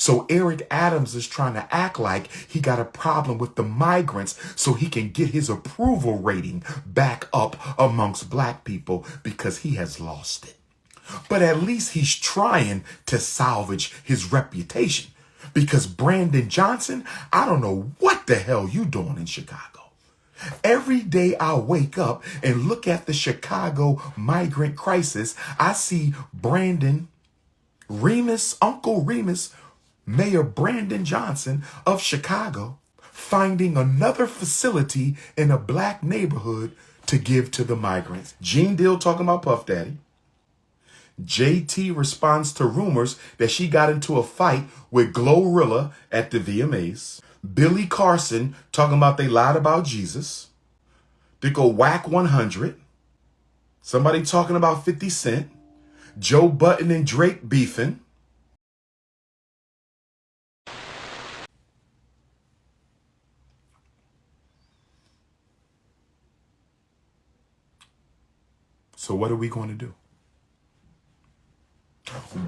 So Eric Adams is trying to act like he got a problem with the migrants so he can get his approval rating back up amongst black people because he has lost it. But at least he's trying to salvage his reputation because Brandon Johnson, I don't know what the hell you doing in Chicago. Every day I wake up and look at the Chicago migrant crisis, I see Brandon Remus, Uncle Remus, Mayor Brandon Johnson of Chicago, finding another facility in a black neighborhood to give to the migrants. Gene Deal talking about Puff Daddy. JT responds to rumors that she got into a fight with Glorilla at the VMAs. Billy Carson talking about they lied about Jesus. They go whack 100. Somebody talking about 50 Cent. Joe Budden and Drake beefing. So what are we going to do?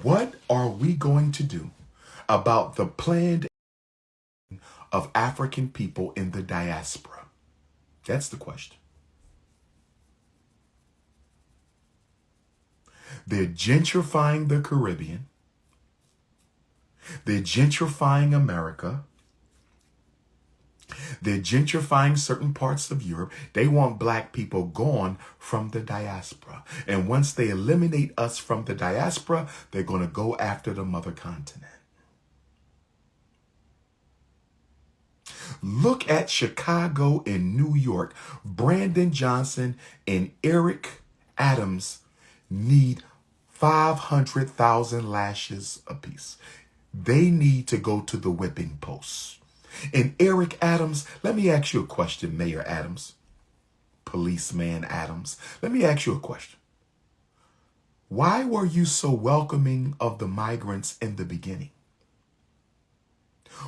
What are we going to do about the planned of African people in the diaspora? That's the question. They're gentrifying the Caribbean. They're gentrifying America. They're gentrifying certain parts of Europe. They want black people gone from the diaspora. And once they eliminate us from the diaspora, they're going to go after the mother continent. Look at Chicago and New York. Brandon Johnson and Eric Adams need 500,000 lashes apiece. They need to go to the whipping post. And Eric Adams, let me ask you a question, Mayor Adams, Policeman Adams. Let me ask you a question. Why were you so welcoming of the migrants in the beginning?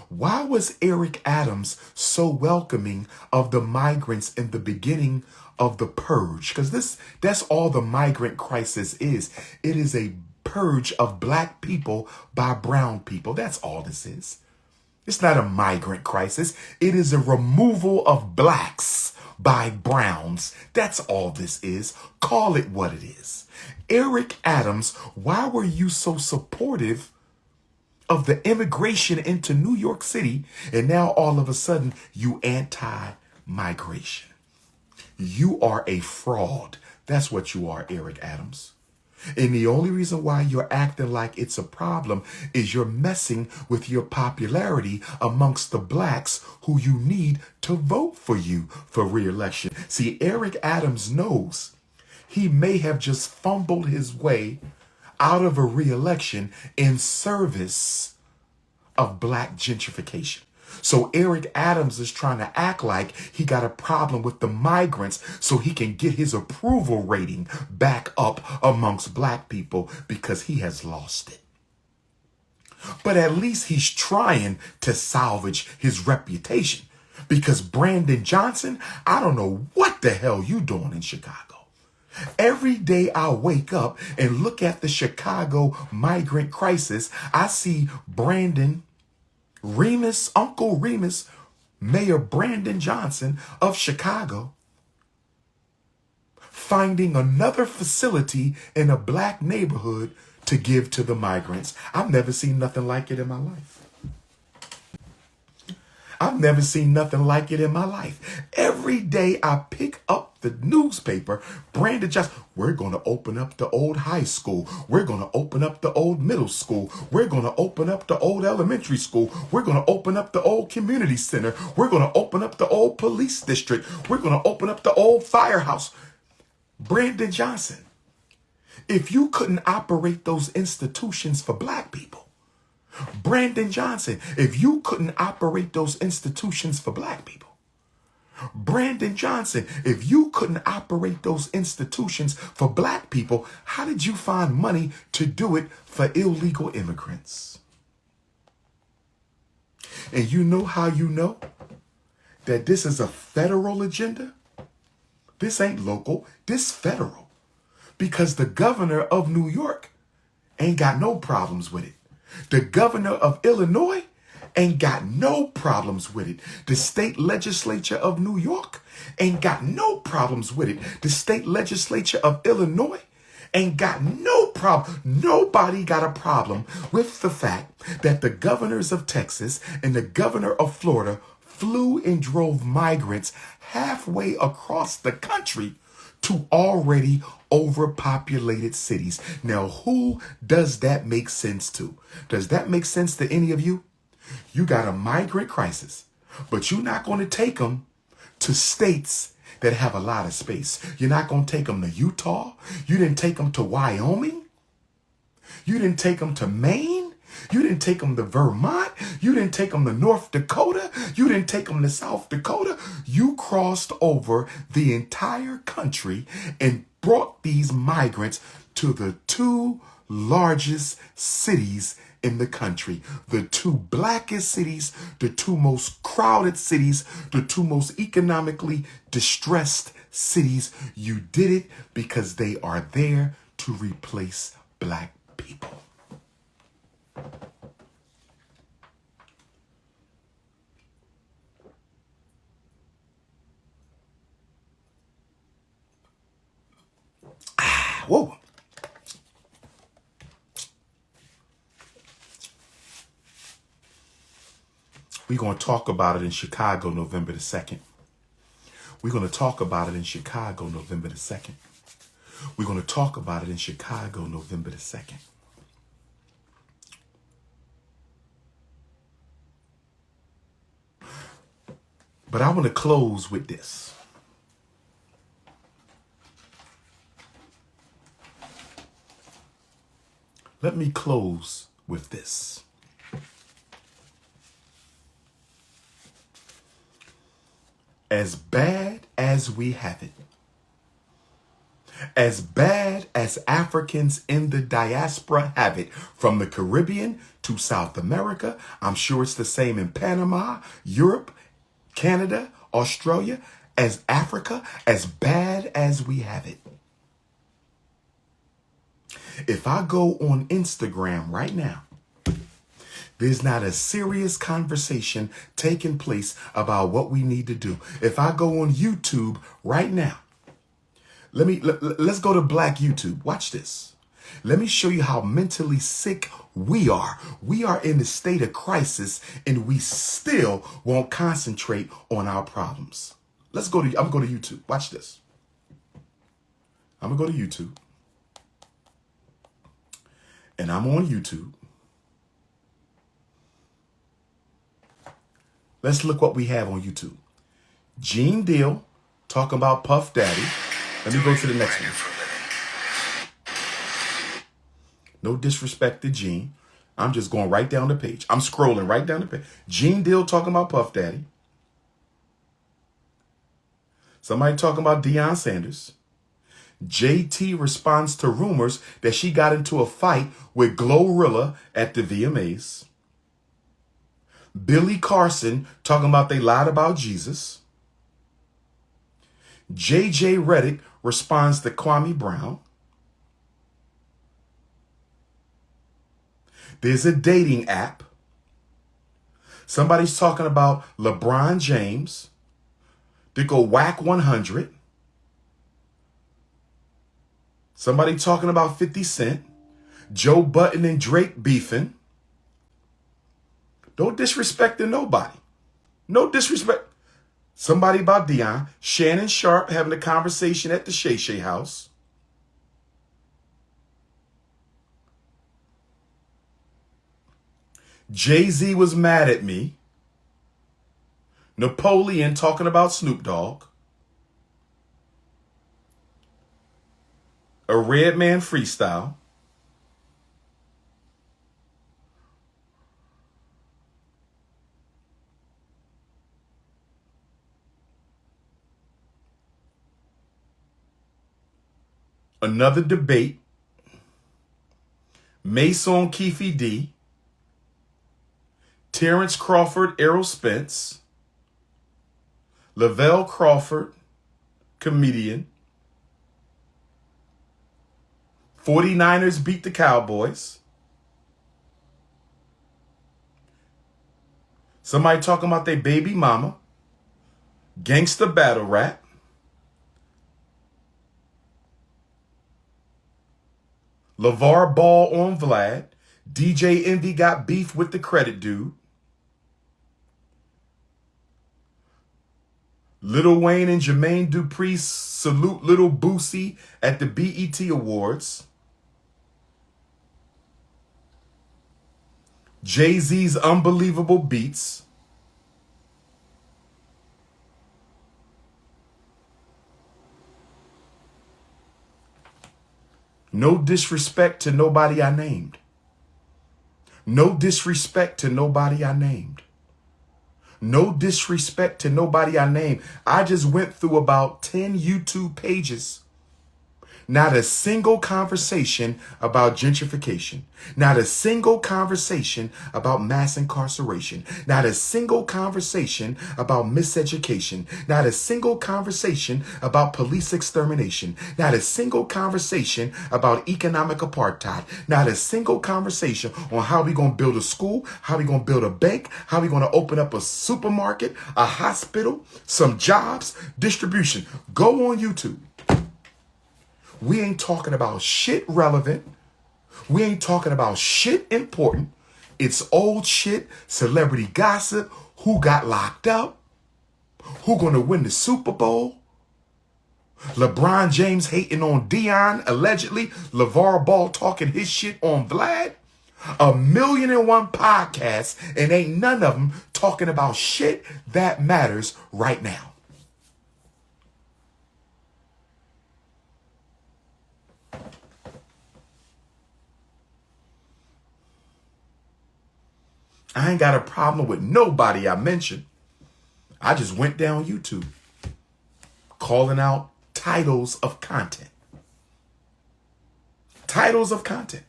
Why was Eric Adams so welcoming of the migrants in the beginning of the purge? Because that's all the migrant crisis is. It is a purge of black people by brown people. That's all this is. It's not a migrant crisis. It is a removal of blacks by browns. That's all this is. Call it what it is. Eric Adams, why were you so supportive of the immigration into New York City, and now all of a sudden you anti-migration? You are a fraud. That's what you are, Eric Adams. And the only reason why you're acting like it's a problem is you're messing with your popularity amongst the blacks who you need to vote for you for re-election. See, Eric Adams knows he may have just fumbled his way out of a re-election in service of black gentrification. So Eric Adams is trying to act like he got a problem with the migrants so he can get his approval rating back up amongst black people because he has lost it. But at least he's trying to salvage his reputation because Brandon Johnson, I don't know what the hell you doing in Chicago. Every day I wake up and look at the Chicago migrant crisis, I see Brandon Remus, Uncle Remus, Mayor Brandon Johnson of Chicago, finding another facility in a black neighborhood to give to the migrants. I've never seen nothing like it in my life. I've never seen nothing like it in my life. Every day I pick up the newspaper, Brandon Johnson, we're going to open up the old high school. We're going to open up the old middle school. We're going to open up the old elementary school. We're going to open up the old community center. We're going to open up the old police district. We're going to open up the old firehouse. Brandon Johnson, if you couldn't operate those institutions for black people, Brandon Johnson, if you couldn't operate those institutions for black people, Brandon Johnson, if you couldn't operate those institutions for black people, how did you find money to do it for illegal immigrants? And you know how you know that this is a federal agenda? This ain't local, this federal. Because the governor of New York ain't got no problems with it. The governor of Illinois ain't got no problems with it. The state legislature of New York ain't got no problems with it. The state legislature of Illinois ain't got no problem. Nobody got a problem with the fact that the governors of Texas and the governor of Florida flew and drove migrants halfway across the country to already overpopulated cities. Now, who does that make sense to? Does that make sense to any of you? You got a migrant crisis, but you're not going to take them to states that have a lot of space. You're not going to take them to Utah. You didn't take them to Wyoming. You didn't take them to Maine. You didn't take them to Vermont. You didn't take them to North Dakota. You didn't take them to South Dakota. You crossed over the entire country and brought these migrants to the two largest cities in the country, the two blackest cities, the two most crowded cities, the two most economically distressed cities. You did it because they are there to replace black people. Whoa. We're going to talk about it in Chicago, November the 2nd. We're going to talk about it in Chicago, November the 2nd. We're going to talk about it in Chicago, November the 2nd. But I want to close with this. Let me close with this. As bad as we have it, as bad as Africans in the diaspora have it, from the Caribbean to South America, I'm sure it's the same in Panama, Europe, Canada, Australia, as Africa, as bad as we have it. If I go on Instagram right now, there's not a serious conversation taking place about what we need to do. If I go on YouTube right now, let's go to Black YouTube. Watch this. Let me show you how mentally sick we are. We are in a state of crisis and we still won't concentrate on our problems. I'm going to go to YouTube. Watch this. I'm going to go to YouTube. And I'm on YouTube. Let's look what we have on YouTube. Gene Deal talking about Puff Daddy. Let me go to the next one. No disrespect to Gene. I'm just going right down the page. I'm scrolling right down the page. Gene Deal talking about Puff Daddy. Somebody talking about Deion Sanders. JT responds to rumors that she got into a fight with Glorilla at the VMAs. Billy Carson talking about they lied about Jesus. JJ Redick responds to Kwame Brown. There's a dating app. Somebody's talking about LeBron James. They go whack 100. Somebody talking about 50 Cent. Joe Budden and Drake beefing. Don't disrespect to nobody. No disrespect. Somebody about Deion. Shannon Sharpe having a conversation at the Shay Shay house. Jay-Z was mad at me. Napoleon talking about Snoop Dogg. A Red Man freestyle. Another debate. Mason Keefe D. Terrence Crawford, Errol Spence. Lavelle Crawford, comedian. 49ers beat the Cowboys. Somebody talking about their baby mama. Gangsta battle rap. LeVar Ball on Vlad. DJ Envy got beef with the credit dude. Lil Wayne and Jermaine Dupri salute Little Boosie at the BET Awards. Jay-Z's unbelievable beats. No disrespect to nobody I named. No disrespect to nobody I named. No disrespect to nobody I named. I just went through about 10 YouTube pages. Not a single conversation about gentrification. Not a single conversation about mass incarceration. Not a single conversation about miseducation. Not a single conversation about police extermination. Not a single conversation about economic apartheid. Not a single conversation on how we going to build a school, how we going to build a bank, how we going to open up a supermarket, a hospital, some jobs, distribution. Go on YouTube. We ain't talking about shit relevant. We ain't talking about shit important. It's old shit, celebrity gossip, who got locked up, who gonna win the Super Bowl, LeBron James hating on Deion, allegedly, LeVar Ball talking his shit on Vlad. 1,000,001 podcasts, and ain't none of them talking about shit that matters right now. I ain't got a problem with nobody I mentioned. I just went down YouTube, calling out titles of content. Titles of content.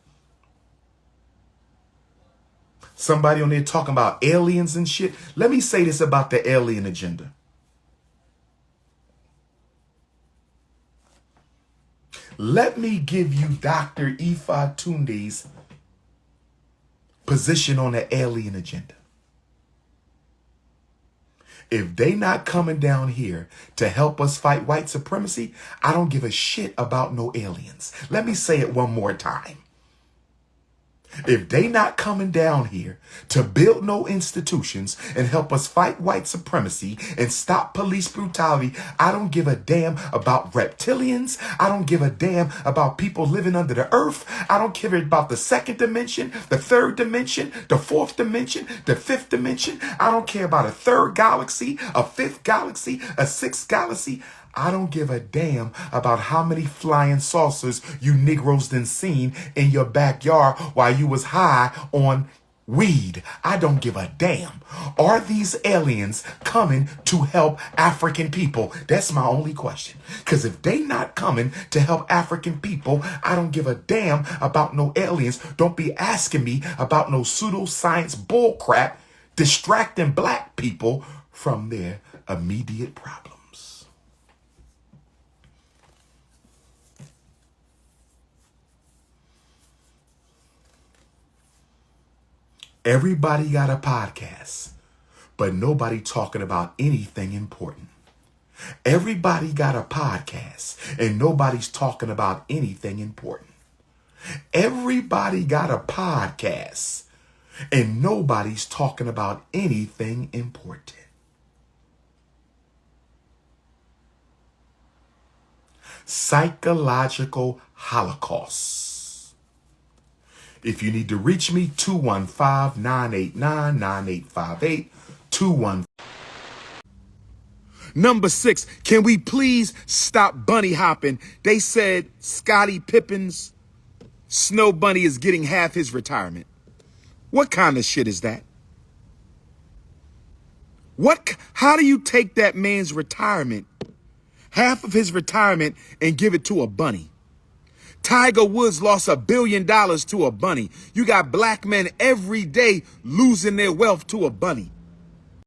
Somebody on there talking about aliens and shit. Let me say this about the alien agenda. Let me give you Dr. Ifa Tunde's position on the alien agenda. If they not coming down here to help us fight white supremacy, I don't give a shit about no aliens. Let me say it one more time. If they not coming down here to build no institutions and help us fight white supremacy and stop police brutality, I don't give a damn about reptilians. I don't give a damn about people living under the earth. I don't care about the second dimension, the third dimension, the fourth dimension, the fifth dimension. I don't care about a third galaxy, a fifth galaxy, a sixth galaxy. I don't give a damn about how many flying saucers you Negroes done seen in your backyard while you was high on weed. I don't give a damn. Are these aliens coming to help African people? That's my only question. Because if they not coming to help African people, I don't give a damn about no aliens. Don't be asking me about no pseudoscience bullcrap distracting black people from their immediate problems. Everybody got a podcast, but nobody talking about anything important. Everybody got a podcast, and nobody's talking about anything important. Everybody got a podcast, and nobody's talking about anything important. Psychological holocaust. If you need to reach me, 215-989-9858, 21. Number 6, can we please stop bunny hopping? They said Scottie Pippen's Snow Bunny is getting half his retirement. What kind of shit is that? How do you take that man's retirement, half of his retirement, and give it to a bunny? Tiger Woods lost $1 billion to a bunny. You got black men every day losing their wealth to a bunny.